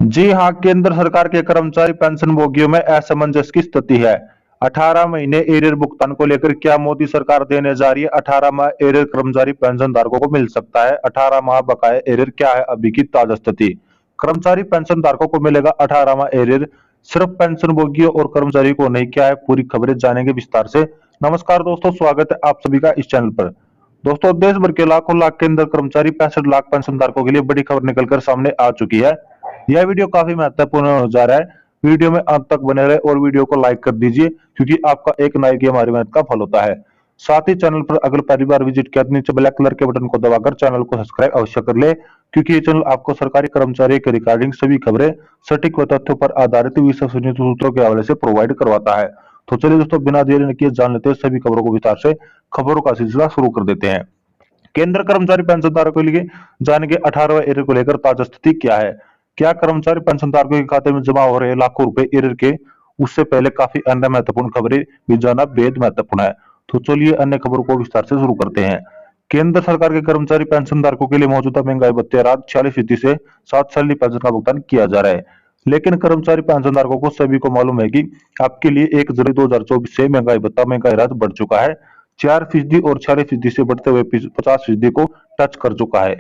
जी हाँ, केंद्र सरकार के कर्मचारी पेंशनभोगियों में असमंजस की स्थिति है। 18 महीने एरियर भुगतान को लेकर क्या मोदी सरकार देने जा रही है? 18 माह एरियर कर्मचारी पेंशन धारकों को मिल सकता है। 18 माह बकाया एरियर क्या है अभी की ताजा स्थिति? कर्मचारी पेंशन धारकों को मिलेगा 18 माह एरियर, सिर्फ पेंशनभोगियों और कर्मचारी को नहीं। क्या है पूरी खबरें जानेंगे विस्तार से। नमस्कार दोस्तों, स्वागत है आप सभी का इस चैनल पर। दोस्तों, देश भर के लाखों लाख के अंदर कर्मचारी 65 लाख पेंशन धारकों के लिए बड़ी खबर निकलकर सामने आ चुकी है। यह वीडियो काफी महत्वपूर्ण हो जा रहा है। वीडियो में अंत तक बने रहे और वीडियो को लाइक कर दीजिए, क्योंकि आपका एक लाइक ही हमारी मेहनत का फल होता है। साथ ही चैनल पर अगर पहली बार विजिट किया तो नीचे ब्लैक कलर के बटन को दबाकर चैनल को सब्सक्राइब अवश्य कर ले, क्योंकि ये चैनल आपको सरकारी कर्मचारी के रिगार्डिंग सभी खबरें सटीक व तथ्यों पर आधारित विश्वसनीय सूत्रों के हवाले से प्रोवाइड करवाता है। तो चलिए दोस्तों, बिना देरी किए जान लेते हैं सभी खबरों को विस्तार से। खबरों का सिलसिला शुरू कर देते हैं। केंद्र कर्मचारी पेंशनधारकों के लिए जानेंगे 18वें एरियर को लेकर ताजा स्थिति क्या है। क्या कर्मचारी पेंशनधारकों के खाते में जमा हो रहे लाखों रुपए एरियर के, उससे पहले काफी अन्य महत्वपूर्ण खबरें भी जाना बेहद महत्वपूर्ण है। तो चलिए अन्य खबरों को विस्तार से शुरू करते हैं। केंद्र सरकार के कर्मचारी पेंशनधारकों के लिए मौजूदा महंगाई भत्ते रात 46% से 7 सैलरी पेंशन का भुगतान किया जा रहा है। लेकिन कर्मचारी पेंशनधारकों को सभी को मालूम है कि आपके लिए 1 जनवरी 2024 से महंगाई भत्ता महंगाई राहत बढ़ चुका है। 4% और 46% से बढ़ते हुए 50% को टच कर चुका है।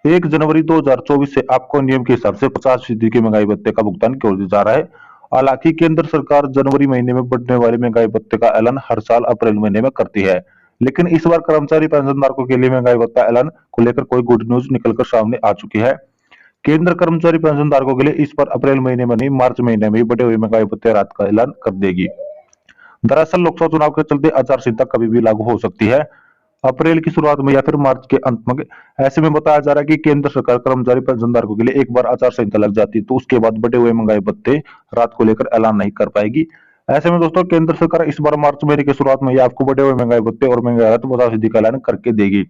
1 जनवरी 2024 से आपको नियम के हिसाब से 50% के महंगाई भत्ते का भुगतान किया जा रहा है। हालांकि केंद्र सरकार जनवरी महीने में बढ़ने वाले महंगाई भत्ते का ऐलान हर साल अप्रैल महीने में करती है, लेकिन इस बार कर्मचारी पेंशनधारकों के लिए महंगाई भत्ता ऐलान को लेकर कोई गुड न्यूज निकलकर सामने आ चुकी है। केंद्र कर्मचारी पेंशनधारकों के लिए इस बार अप्रैल महीने में नहीं, मार्च महीने में ही बढ़े हुए महंगाई भत्ते राहत का ऐलान कर देगी। दरअसल लोकसभा चुनाव के चलते आचार संहिता कभी भी लागू हो सकती है, अप्रैल की शुरुआत में या फिर मार्च के अंत में। ऐसे में बताया जा रहा है कि केंद्र सरकार कर्मचारी पेंशनधारकों के लिए एक बार आचार संहिता लग जाती है तो उसके बाद बढ़े हुए महंगाई भत्ते रात को लेकर ऐलान नहीं कर पाएगी। ऐसे में दोस्तों, केंद्र सरकार इस बार मार्च महीने की शुरुआत में ही आपको बढ़े हुए महंगाई भत्ते और महंगाई राहत 50% का ऐलान करके देगी।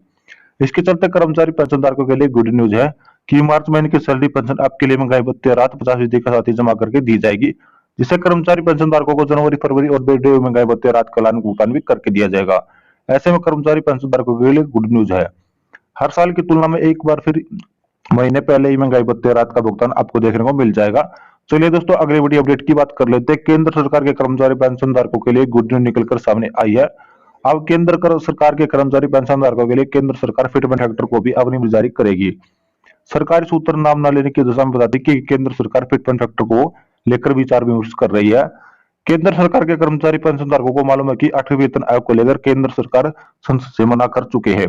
इसके चलते कर्मचारी पेंशनधारकों के लिए गुड न्यूज है कि मार्च महीने की सैलरी पेंशन आपके लिए महंगाई भत्ते राहत 50% के साथ ही जमा करके दी जाएगी, जिससे कर्मचारी पेंशनधारकों को जनवरी फरवरी और बढ़े हुए महंगाई भत्ते राहत का ऐलान भुगतान भी करके दिया जाएगा। ऐसे में कर्मचारी पेंशनधारकों के लिए गुड न्यूज है। हर साल की तुलना में एक बार फिर महीने पहले ही महंगाई भत्ते राहत का भुगतान आपको देखने को मिल जाएगा। चलिए दोस्तों, अगली बड़ी अपडेट की बात कर लेते हैं। केंद्र सरकार के कर्मचारी पेंशनधारकों के लिए गुड न्यूज निकलकर सामने आई है। अब सरकार के कर्मचारी पेंशनधारकों के लिए केंद्र सरकार फिटमेंट फैक्टर को भी अपनी जारी करेगी। सरकारी सूत्र नाम न लेने की दशा में बताते कि केंद्र सरकार फिटमेंट फैक्टर को लेकर विचार विमर्श कर रही है। केंद्र सरकार के कर्मचारी पेंशनधारकों को मालूम है कि 8वें वेतन आयोग को लेकर केंद्र सरकार संसद से मना कर चुके हैं।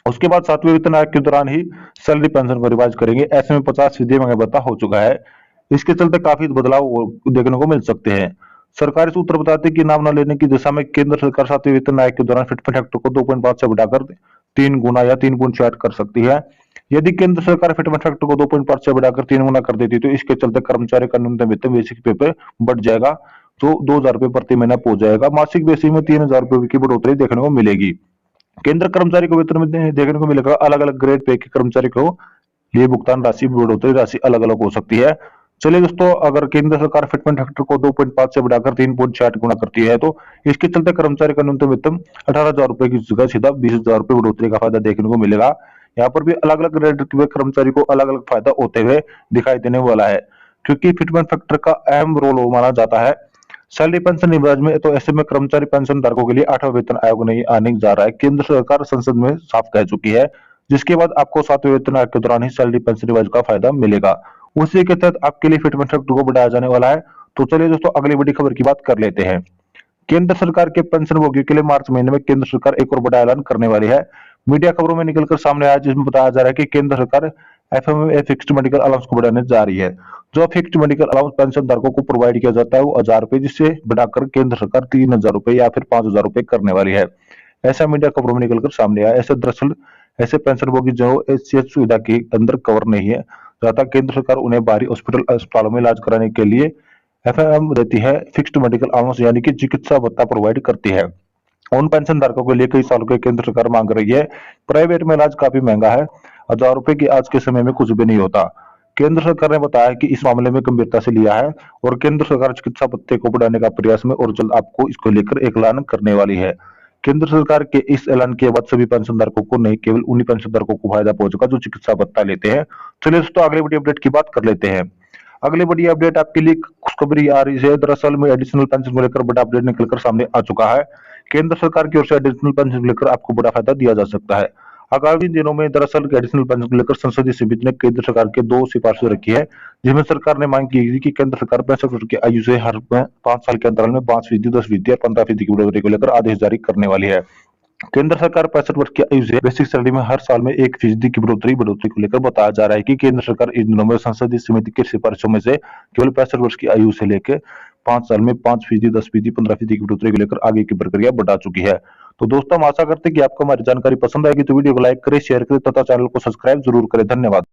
उसके बाद 7वें वेतन आयोग के दौरान ही सैलरी पेंशन को रिवाइज करेंगे। ऐसे में 50% महंगाई भत्ता हो चुका है। इसके चलते काफी बदलाव देखने को मिल सकते हैं। सरकारी सूत्र बताते हैं कि नाम न लेने की दिशा में केंद्र सरकार 7वें वेतन आयोग के दौरान फिटमेंट फैक्टर को 2.5 से बढ़ाकर 3 गुना या 3.6 कर सकती है। यदि केंद्र सरकार फिटमेंट फैक्टर को 2.5 से बढ़ाकर 3 गुना कर देती तो इसके चलते कर्मचारी का न्यूनतम वेतन बेसिक पे पे बढ़ जाएगा, तो 2,000 रुपए प्रति महीना पहुंच जाएगा। मासिक बेसिस में 3,000 रुपए की बढ़ोतरी देखने को मिलेगी। केंद्र कर्मचारी को वेतन में देखने को मिलेगा अलग अलग ग्रेड पे के कर्मचारी को लिए भुगतान राशि बढ़ोतरी राशि अलग अलग हो सकती है। चलिए दोस्तों, अगर केंद्र सरकार फिटमेंट फैक्टर को 2.5 से बढ़ाकर 3.6 गुना करती है तो इसके चलते कर्मचारी का न्यूनतम वेतन 18,000 रुपए की जगह सीधा 20,000 रुपए बढ़ोतरी का फायदा देखने को मिलेगा। यहाँ पर भी अलग अलग ग्रेड के कर्मचारी को अलग अलग फायदा होते हुए दिखाई देने वाला है, क्योंकि फिटमेंट फैक्टर का अहम रोल माना जाता है सैलरी पेंशन निवेश में। तो ऐसे में कर्मचारी पेंशन धारकों के लिए 8वां वेतन आयोग नहीं आने जा रहा है, केंद्र सरकार संसद में साफ कह चुकी है, जिसके बाद आपको 7वें वेतन आयोग के दौरान ही सैलरी पेंशन रिवाइज का फायदा मिलेगा। उसी के तहत आपके लिए फिटमेंट फैक्टर को बढ़ाया जाने वाला है। तो चलिए दोस्तों, अगली बड़ी खबर की बात कर लेते हैं। केंद्र सरकार के पेंशनभोगियों के लिए मार्च महीने में केंद्र सरकार एक और बड़ा ऐलान करने वाली है। मीडिया खबरों में निकलकर सामने आया, जिसमें बताया जा रहा है कि केंद्र सरकार एफएमए फिक्स्ड मेडिकल अलाउंस को बढ़ाने जा रही है। जो फिक्स्ड मेडिकल अलाउंस पेंशन धारकों को प्रोवाइड किया जाता है वो 1,000 रुपए, जिससे बढ़ाकर केंद्र सरकार 3,000 रुपए या फिर 5,000 रुपए करने वाली है। ऐसा मीडिया खबरों में निकलकर सामने आया। ऐसे दरअसल ऐसे पेंशनभोगी जो एचसीएच सुविधा के अंदर कवर नहीं है, ज्यादा केंद्र सरकार उन्हें बाहरी हॉस्पिटल अस्पतालों में इलाज कराने के लिए एफएम देती है, फिक्स्ड मेडिकल अलाउंस यानी कि चिकित्सा भत्ता प्रोवाइड करती है। उन पेंशन धारकों के लिए कई सालों के केंद्र सरकार मांग रही है। प्राइवेट में इलाज काफी महंगा है, 1,000 रुपए की आज के समय में कुछ भी नहीं होता। केंद्र सरकार ने बताया कि इस मामले में गंभीरता से लिया है और केंद्र सरकार चिकित्सा भत्ते को बढ़ाने का प्रयास में और जल्द आपको इसको लेकर एक ऐलान करने वाली है। केंद्र सरकार के इस ऐलान के बाद सभी पेंशन धारकों को नहीं, केवल उन्हीं पेंशन धारकों को फायदा पहुंचेगा जो चिकित्सा भत्ता लेते हैं। चलिए दोस्तों, अगली बड़ी अपडेट की बात कर लेते हैं। अगली बड़ी अपडेट आपके लिए खुशखबरी आ रही है। दरअसल में एडिशनल पेंशन को लेकर बड़ा अपडेट निकलकर सामने आ चुका है। केंद्र सरकार की ओर से एडिशनल पेंशन को लेकर आपको बड़ा फायदा दिया जा सकता है। आगामी दिनों में दरअसल एडिशनल पेंशन को लेकर संसदीय समिति ने केंद्र सरकार के 2 सिफारिशें रखी है, जिसमें सरकार ने मांग की थी कि केंद्र सरकार 65 वर्ष की आयु से हर 5 साल के अंतराल में 5%, 10% और 15% की बढ़ोतरी को लेकर आदेश जारी करने वाली है। केंद्र सरकार 65 वर्ष की आयु से बेसिक सैलरी में हर साल में 1% की बढ़ोतरी को लेकर बताया जा रहा है कि केंद्र सरकार इन दिनों में संसदीय समिति की सिफारिशों में से केवल 65 वर्ष की आयु से लेकर 5 साल में 5%, 10%, 15% की बढ़ोतरी को लेकर आगे की प्रक्रिया बढ़ा चुकी है। तो दोस्तों हम आशा करते हैं कि आपको हमारी जानकारी पसंद आएगी, तो वीडियो को लाइक करें, शेयर करें तथा चैनल को सब्सक्राइब जरूर करें। धन्यवाद।